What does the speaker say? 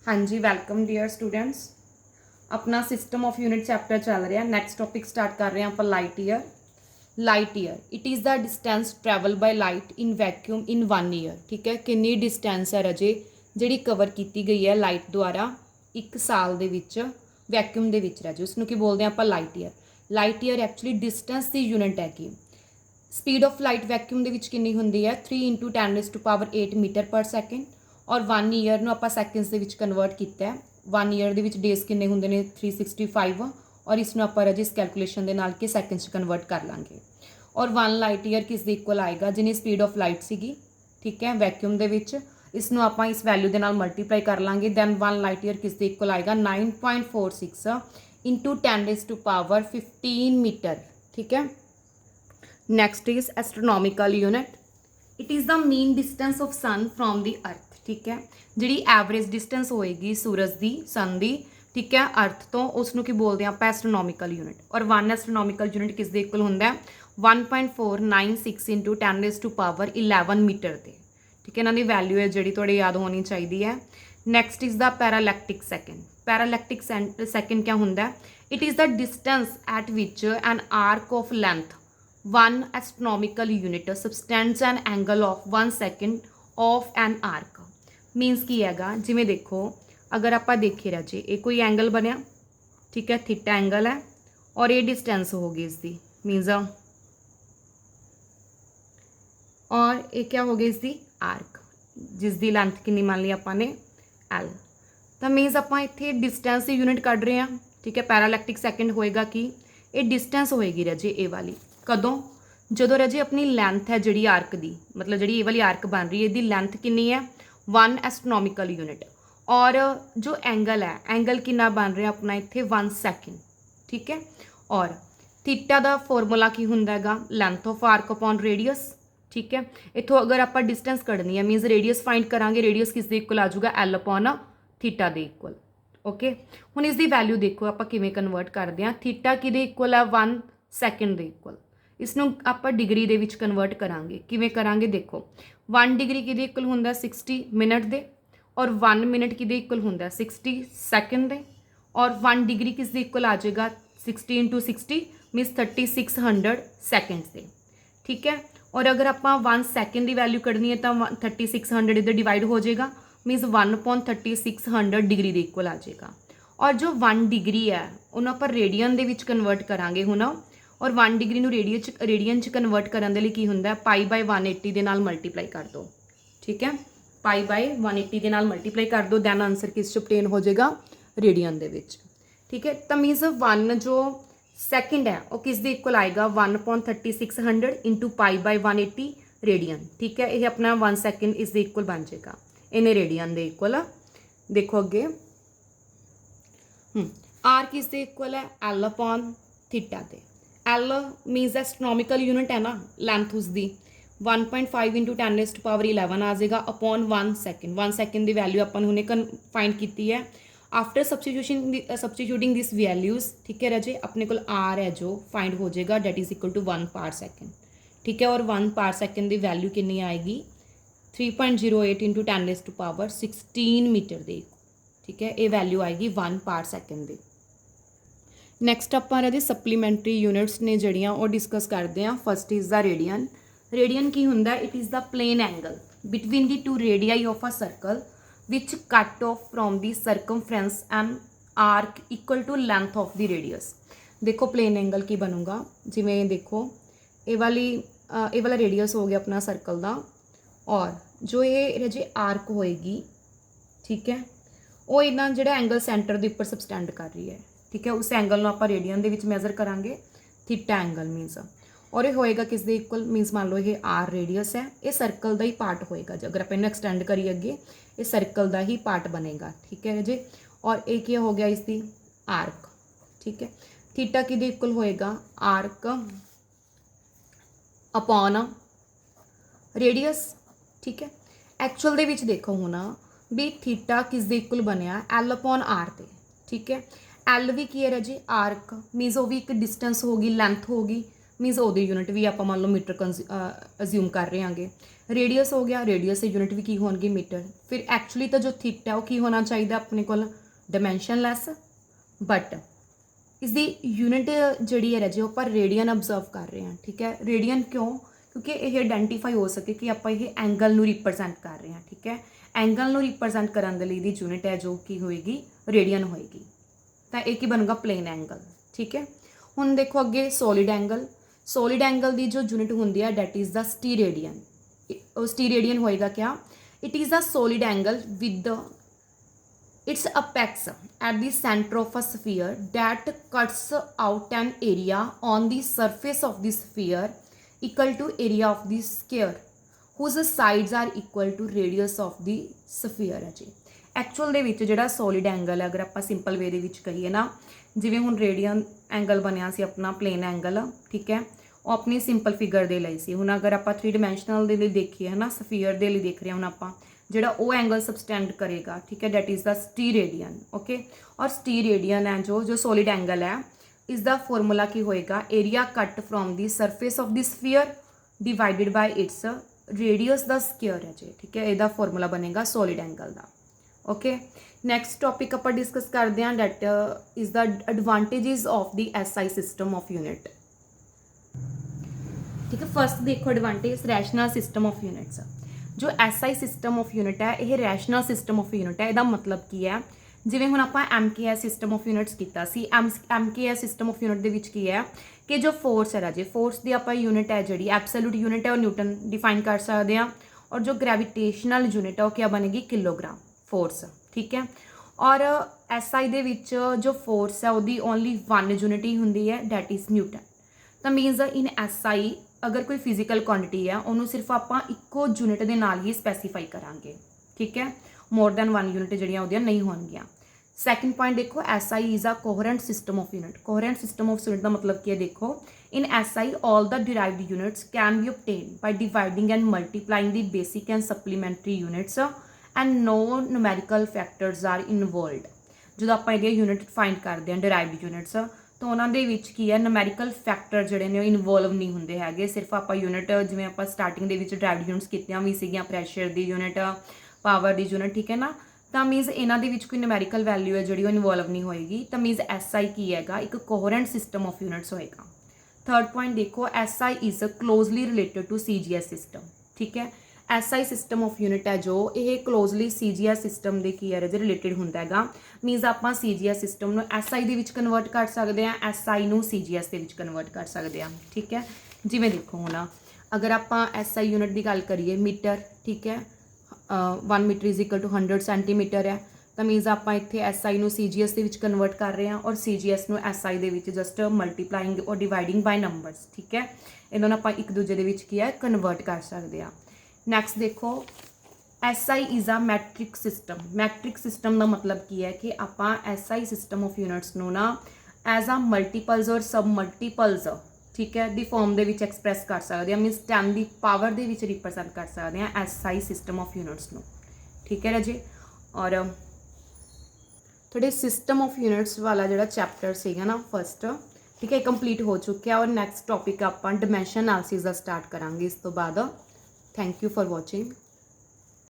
हाँ जी, welcome dear students. अपना system of unit chapter चल रहा है। नैक्सट टॉपिक स्टार्ट कर रहे हैं आप light year. Light year it is the distance travel by light in vacuum in 1 year. ठीक है, कितनी डिस्टेंस है रजे जी कवर की गई है लाइट द्वारा एक साल ਦੇ ਵਿੱਚ वैक्यूम ਦੇ ਵਿੱਚ रजे, उसनों की बोलते हैं आप light year. Light year actually distance की यूनिट हैगी। स्पीड ऑफ लाइट वैक्यूम ਦੇ ਵਿੱਚ ਕਿੰਨੀ ਹੁੰਦੀ ਹੈ 3 × 10⁸ मीटर पर सैकेंड और 1 ईयर ਨੂੰ ਆਪਾਂ ਸੈਕਿੰਡਸ ਦੇ ਵਿੱਚ ਕਨਵਰਟ ਕੀਤਾ ਹੈ। 1 ईयर ਦੇ ਵਿੱਚ ਡੇਜ਼ ਕਿੰਨੇ ਹੁੰਦੇ ਨੇ 365 और इसनों ਆਪਾਂ रजे इस कैलकुलेशन के नाल के सैकेंड्स कन्वर्ट कर लांगे। और 1 लाइट ईयर किस दे इक्वल आएगा जिन्नी स्पीड ऑफ लाइट सीगी। ठीक है, वैक्यूम दे विच इसनों आपां इस वैल्यू के नाल मल्टीप्लाई कर लांगे। दैन 1 लाइट ईयर किस दे इक्वल आएगा 9.46 × 10⁻15 मीटर। ठीक है, next is astronomical unit. It is the mean distance of sun from the earth. ठीक है, जी एवरेज डिस्टेंस होएगी सूरज की सन की, ठीक है, अर्थ तो उसनों की बोलते हैं आप एस्ट्रोनॉमिकल यूनिट। और 1 एस्ट्रोनॉमिकल यूनिट किस दे इक्वल होंदा है 1.496 × 10⁻11 मीटर के। ठीक है, इन्हां दी वैल्यू है जिहड़ी तुहाडे याद होनी चाहिए है। Next is the parallactic second. Parallactic second क्या होंदा है it is the distance at which an arc of length 1 astronomical unit subtends an angle of 1 second of an arc. Means की हैगा जिमें देखो अगर आप देखिए राजे ये कोई एंगल बनया, ठीक है, थीटा एंगल है और ये डिस्टेंस होगी इसकी मीनस, और ये क्या होगी इसकी आर्क जिसकी लेंथ कितनी मान ली आपने एल। तो मीनस आप इतने डिस्टेंस की यूनिट कढ़ रहे हैं। ठीक है, पैरालैक्टिक सैकेंड होएगा कि ये डिस्टेंस होएगी रजे ए वाली कदों जो रजे अपनी लेंथ है जी आर्क की, मतलब जी ये वाली आर्क बन रही है इसकी लेंथ कितनी है 1 एस्ट्रोनॉमिकल यूनिट। और जो एंगल है एंगल कितना बन रहा अपना इतने 1 सेकेंड। ठीक है, और थीटा का फॉर्मूला की होंदा हैगा length of arc upon radius. ठीक है, इतों अगर आप डिस्टेंस कढ़नी है मीनस रेडियस फाइंड करांगे, रेडियस किस दे इक्वल आ जाऊगा एल अपॉन थीटा दे इक्वल। ओके, हुण इसकी वैल्यू देखो आप किवें कन्वर्ट करते हैं। थीटा कि इक्वल है 1 सेकेंड दे इक्वल, इसनों आप डिग्री दे विच कन्वर्ट करांगे। किवें करांगे देखो 1 डिग्री कि इक्वल होंदा 60 मिनट दे और 1 मिनट कि इक्वल होंदा 60 सैकेंड दे और 1 डिग्री किस इक्वल आ जाएगा 60 × 60 मीनस 3600 सैकेंड्स दे। ठीक है, और अगर आप 1 सेकेंड की वैल्यू कढ़नी है तो 3600 इधर डिवाइड हो जाएगा मीनस 1/3600 डिग्री के इक्वल आ जाएगा। और जो 1 डिग्री है उन्होंने आप रेडियन के विच कन्वर्ट करांगे हुण, और 1 डिग्री नूं रेडियन च कन्वर्ट करने लई की हुंदा π/180 दे नाल मल्टीप्लाई कर दो। ठीक है, π/180 दे नाल मल्टीप्लाई कर दो, दैन आंसर किस ऑब्टेन हो जाएगा रेडियन दे विच। ठीक है, तो मीनस 1 जो सैकेंड है वो किस दे इक्वल आएगा 1/3600 × π/180 रेडियन। ठीक है, ये अपना 1 सेकेंड इस दे इक्वल बन जाएगा इन्हें रेडियन दे इक्वल। देखो अगे आर किस दे इक्वल है एल अपॉन थीटा दे। एल मीनस एस्ट्रोनॉमिकल यूनिट है ना लेंथ उसकी 1.5 × 10⁻11 आ जाएगा अपॉन 1 सेकेंड। 1 सेकेंड की वैल्यू अपन हुणे फाइंड की है आफ्टर सब्सटीट्यूटिंग दिस वैल्यूज़। ठीक है रजे, अपने को आर है जो फाइंड हो जाएगा डेट इज़ इक्वल टू 1 पर सेकेंड। ठीक है, और 1 पर सेकेंड की वैल्यू कितनी आएगी 3.08 × 10⁻16 मीटर दे। ठीक है, ये वैल्यू आएगी 1 पर सेकेंड की। नैक्सट आप रजे सप्लीमेंटरी यूनिट्स ने जड़ियाँ वो डिस्कस करते हैं। First is the radian. Radian की होंदा it is the plane angle between the 2 radii of a circle which cut off from the circumference and arc equal to length of the radius. देखो plane angle की बनूगा जिमें देखो ये वाला radius हो गया अपना सर्कल का, और जो ये रजे आर्क होएगी, ठीक है, वो इन्ना जो एंगल सेंटर के उपर सबसटेंड कर रही है। ठीक है, उस एंगल आप रेडियन के मेजर करांगे थीटा एंगल मीनस, और ये होएगा किस दे इक्वल मीनस मान लो ये आर रेडियस है, ये सर्कल का ही पार्ट होएगा। जो अगर आप इन्हें एक्सटेंड करिए अगे ये सर्कल का ही पार्ट बनेगा। ठीक है जी, और एक क्या हो गया इसकी आर्क। ठीक है, थीटा कि इक्वल होएगा आर्क अपॉन रेडियस। ठीक है, एक्चुअल दे विच देखो होना भी थीटा किस दे इक्वल बनया एल अपॉन आर ते। ठीक है, एल भी की है रजी आर्क मीनस वो भी एक डिस्टेंस होगी लेंथ होगी मीनस वो यूनिट भी आप मान लो मीटर अज्यूम कर रहे हैं। रेडियस हो गया, रेडियस की यूनिट भी की होगी मीटर। फिर एक्चुअली तो जो थिट है वो की होना चाहिए अपने को डायमेंशनलैस, बट इसकी यूनिट जी है राजे वो आप रेडियन ऑब्जर्व कर रहे हैं। ठीक है, रेडियन क्यों? क्योंकि ये आइडेंटिफाई हो सके कि आप ये एंगल नू रिप्रजेंट कर रहे हैं। ठीक है, एंगल नू रिप्रजेंट करने के लिए यूनिट है जो कि होएगी रेडियन होएगी। तो एक ही बनूगा प्लेन एंगल। ठीक है, हुण देखो अगे सॉलिड एंगल। सॉलिड एंगल की जो यूनिट होंगी है डैट इज़ द स्टीरेडियन। स्टीरेडियन होएगा क्या? It is the solid angle with the its apex at the center of a sphere that cuts out an area on the surface of the sphere equal to area of the square whose sides are equal to radius of the sphere है जी। Actual ਦੇ ਵਿੱਚ ਜਿਹੜਾ solid angle ਹੈ, ਅਗਰ ਆਪਾਂ simple ਵੇ ਦੇ ਵਿੱਚ ਕਹੀਏ ਨਾ, ਜਿਵੇਂ ਹੁਣ ਰੇਡੀਅਨ ਐਂਗਲ ਬਣਿਆ ਸੀ ਆਪਣਾ ਪਲੇਨ ਐਂਗਲ, ਠੀਕ ਹੈ, ਉਹ ਆਪਣੀ ਸਿੰਪਲ ਫਿਗਰ ਦੇ ਲਈ ਸੀ। ਹੁਣ ਅਗਰ ਆਪਾਂ 3 ਡਾਇਮੈਂਸ਼ਨਲ ਦੇ ਲਈ ਦੇਖੀਏ ਹੈ ਨਾ, ਸਫੀਅਰ ਦੇ ਲਈ ਦੇਖ ਰਹੇ ਹਾਂ ਹੁਣ ਆਪਾਂ, ਜਿਹੜਾ ਉਹ एंगल सबस्टेंड करेगा, ठीक है, डेट इज़ द स्टीरेडियन। ओके, और स्टीरेडियन है जो सॉलिड एंगल है, इसका फॉर्मूला की होएगा area cut from the surface of the sphere divided by its radius the square है जी। ठीक है, इसका फॉर्मूला बनेगा सॉलिड एंगल का। ओके, नैक्सट टॉपिक आप डिस्कस करते हैं that is the advantages of the SI system of unit. ठीक है, फर्स्ट देखो advantage rational system of units. जो SI सिस्टम ऑफ यूनिट है ये रैशनल सिस्टम ऑफ यूनिट है। इसका मतलब की है, जिवें हुण आपां MKS सिस्टम ऑफ यूनिट्स कीता सी, MKS सिस्टम ऑफ यूनिट दे विच की है कि जो फोर्स है राजे, फोर्स की आपां यूनिट है जी एब्सोल्यूट यूनिट है वो न्यूटन डिफाइन कर सकते हैं, और जो ग्रेविटेशनल यूनिट है वो क्या बनेगी? Kilogram force. ठीक है, और SI दे विच जो फोर्स है वो ओनली वन यूनिट ही होंदी है, डैट इज़ न्यूटन। तो मीनस इन SI अगर कोई फिजिकल क्वांटिटी है उन्होंने सिर्फ आप इको यूनिट के नाल ही स्पैसीफाई करांगे। ठीक है, मोर दैन वन यूनिट जड़ियाँ उहदियां नहीं होणगियां। सैकेंड पॉइंट देखो, SI is a coherent system of unit. Coherent system of unit का मतलब क्या है? देखो, इन SI all the derived units can be obtained by dividing and multiplying the basic and supplementary units and no numerical factors are involved। जो आप unit find करते हैं derived units, तो उन्होंने की है नमैरिकल फैक्टर जोड़े ने इनवॉल्व नहीं होंगे है, सिर्फ आप यूनिट जिवें आप स्टार्टिंग के ड्राइव्ड यूनिट्स कीतियां भी सीगियां, प्रैशर की यूनिट, पावर की यूनिट। ठीक है ना, तो मीनस इन्हों के कोई नमैरिकल वैल्यू है जी इनवॉल्व नहीं होएगी। तो मीनस SI की है एक कोहरेंट सिस्टम ऑफ यूनिट्स होएगा। थर्ड पॉइंट देखो, SI is closely related to CGS system. ठीक है, SI सिस्टम ऑफ यूनिट है जो ये क्लोजली CGS सिस्टम के की है रिलेटेड होंदा हैगा। मीनस आप CGS सिस्टम में SI दे विच कन्वर्ट कर सकते हैं, SI नू CGS दे विच कन्वर्ट कर सकते हैं। ठीक है, जिवें देखो हुण अगर आप SI यूनिट की गल करिए मीटर, ठीक है, 1 metre is equal to 100 centimetre है, तो मीनस आप इत्थे SI नू CGS दे विच कन्वर्ट कर रहे हैं और CGS नू SI they which just multiplying और डिवाइडिंग बाय नंबरस। ठीक है, इन्होंने आप एक दूजे दे विच की है कन्वर्ट कर सकते हैं। नैक्सट देखो, SI is a matric system. Matric system का मतलब की है कि आप SI सिस्टम ऑफ यूनिट्स नू ना एज अ मल्टीपल्स और सब मल्टीपल्स, ठीक है, the form they which express कर सकते हैं, मीनस 10 की पावर दे विच रिप्रजेंट कर सकते हैं SI सिस्टम ऑफ यूनिट्स नू। ठीक है राजे, और थोड़े सिस्टम ऑफ यूनिट्स वाला जो चैप्टर सीगा ना फर्स्ट, ठीक है, कंप्लीट हो चुका है, और नैक्सट टॉपिक आप डायमेंशन एनालिसिस का स्टार्ट करांगे इस तो बाद। Thank you for watching.